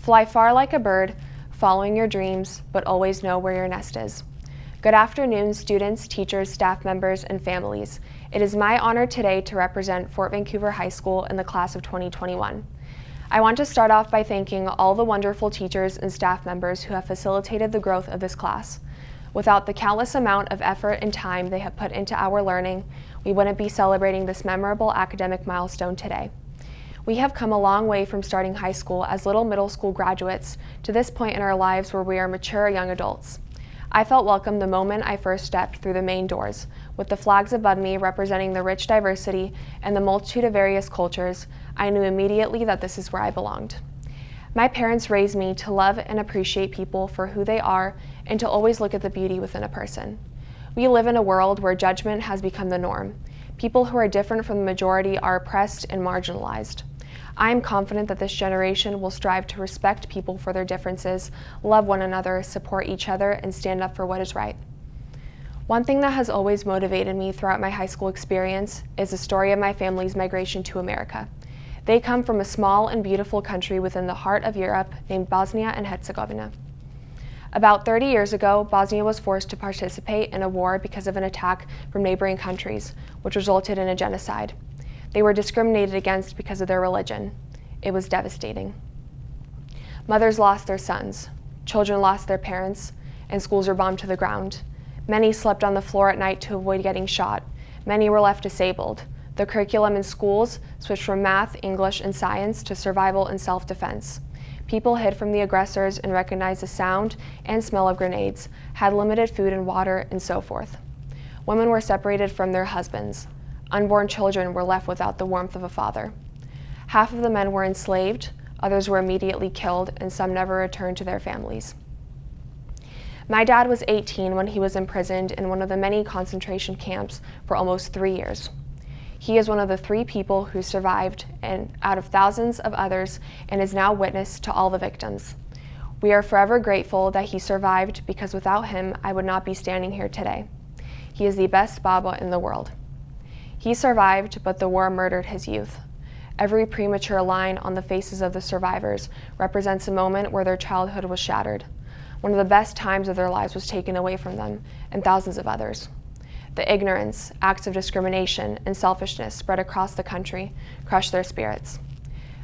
Fly far like a bird, following your dreams, but always know where your nest is. Good afternoon, students, teachers, staff members, and families. It is my honor today to represent Fort Vancouver High School in the class of 2021. I want to start off by thanking all the wonderful teachers and staff members who have facilitated the growth of this class. Without the countless amount of effort and time they have put into our learning, we wouldn't be celebrating this memorable academic milestone today. We have come a long way from starting high school as little middle school graduates to this point in our lives where we are mature young adults. I felt welcome the moment I first stepped through the main doors, with the flags above me representing the rich diversity and the multitude of various cultures. I knew immediately that this is where I belonged. My parents raised me to love and appreciate people for who they are and to always look at the beauty within a person. We live in a world where judgment has become the norm. People who are different from the majority are oppressed and marginalized. I am confident that this generation will strive to respect people for their differences, love one another, support each other, and stand up for what is right. One thing that has always motivated me throughout my high school experience is the story of my family's migration to America. They come from a small and beautiful country within the heart of Europe named Bosnia and Herzegovina. About 30 years ago, Bosnia was forced to participate in a war because of an attack from neighboring countries, which resulted in a genocide. They were discriminated against because of their religion. It was devastating. Mothers lost their sons, children lost their parents, and schools were bombed to the ground. Many slept on the floor at night to avoid getting shot. Many were left disabled. The curriculum in schools switched from math, English, and science to survival and self-defense. People hid from the aggressors and recognized the sound and smell of grenades, had limited food and water, and so forth. Women were separated from their husbands. Unborn children were left without the warmth of a father. Half of the men were enslaved, others were immediately killed, and some never returned to their families. My dad was 18 when he was imprisoned in one of the many concentration camps for almost 3 years. He is one of the 3 people who survived out of thousands of others and is now witness to all the victims. We are forever grateful that he survived because without him, I would not be standing here today. He is the best Baba in the world. He survived, but the war murdered his youth. Every premature line on the faces of the survivors represents a moment where their childhood was shattered. One of the best times of their lives was taken away from them, and thousands of others. The ignorance, acts of discrimination, and selfishness spread across the country crushed their spirits.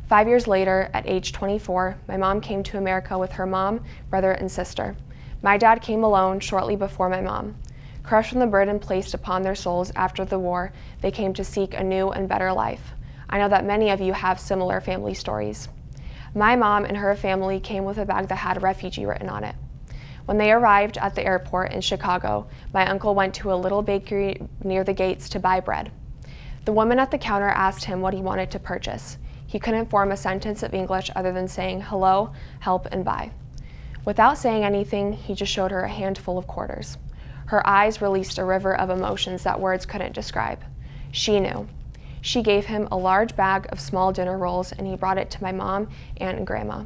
5 years later, at age 24, my mom came to America with her mom, brother, and sister. My dad came alone shortly before my mom. Crushed from the burden placed upon their souls after the war, they came to seek a new and better life. I know that many of you have similar family stories. My mom and her family came with a bag that had refugee written on it. When they arrived at the airport in Chicago, my uncle went to a little bakery near the gates to buy bread. The woman at the counter asked him what he wanted to purchase. He couldn't form a sentence of English other than saying hello, help, and buy. Without saying anything, he just showed her a handful of quarters. Her eyes released a river of emotions that words couldn't describe. She knew. She gave him a large bag of small dinner rolls and he brought it to my mom, aunt, and grandma.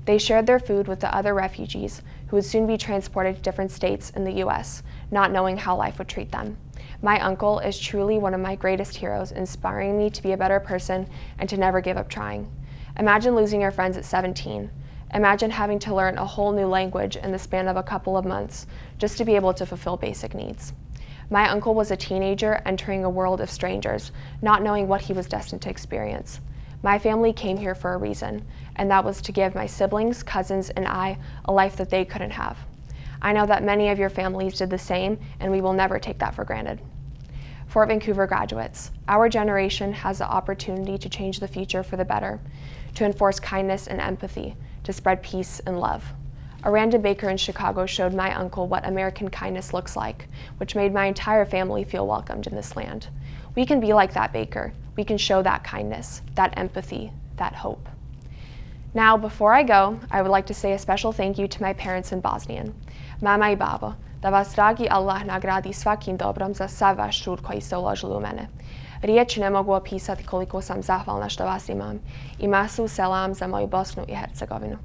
They shared their food with the other refugees who would soon be transported to different states in the US, not knowing how life would treat them. My uncle is truly one of my greatest heroes, inspiring me to be a better person and to never give up trying. Imagine losing your friends at 17. Imagine having to learn a whole new language in the span of a couple of months just to be able to fulfill basic needs. My uncle was a teenager entering a world of strangers, not knowing what he was destined to experience. My family came here for a reason, and that was to give my siblings, cousins, and I a life that they couldn't have. I know that many of your families did the same, and we will never take that for granted. Fort Vancouver graduates, our generation has the opportunity to change the future for the better, to enforce kindness and empathy, to spread peace and love. A random baker in Chicago showed my uncle what American kindness looks like, which made my entire family feel welcomed in this land. We can be like that baker. We can show that kindness, that empathy, that hope. Now, before I go, I would like to say a special thank you to my parents in Bosnian. Mama I babo, da vas dragi Allah nagradi svakim dobrom za sav vaš trud koji ste uložili u mene. Riječi ne mogu opisati koliko sam zahvalna što vas imam. I masu selam za moju Bosnu i Hercegovinu.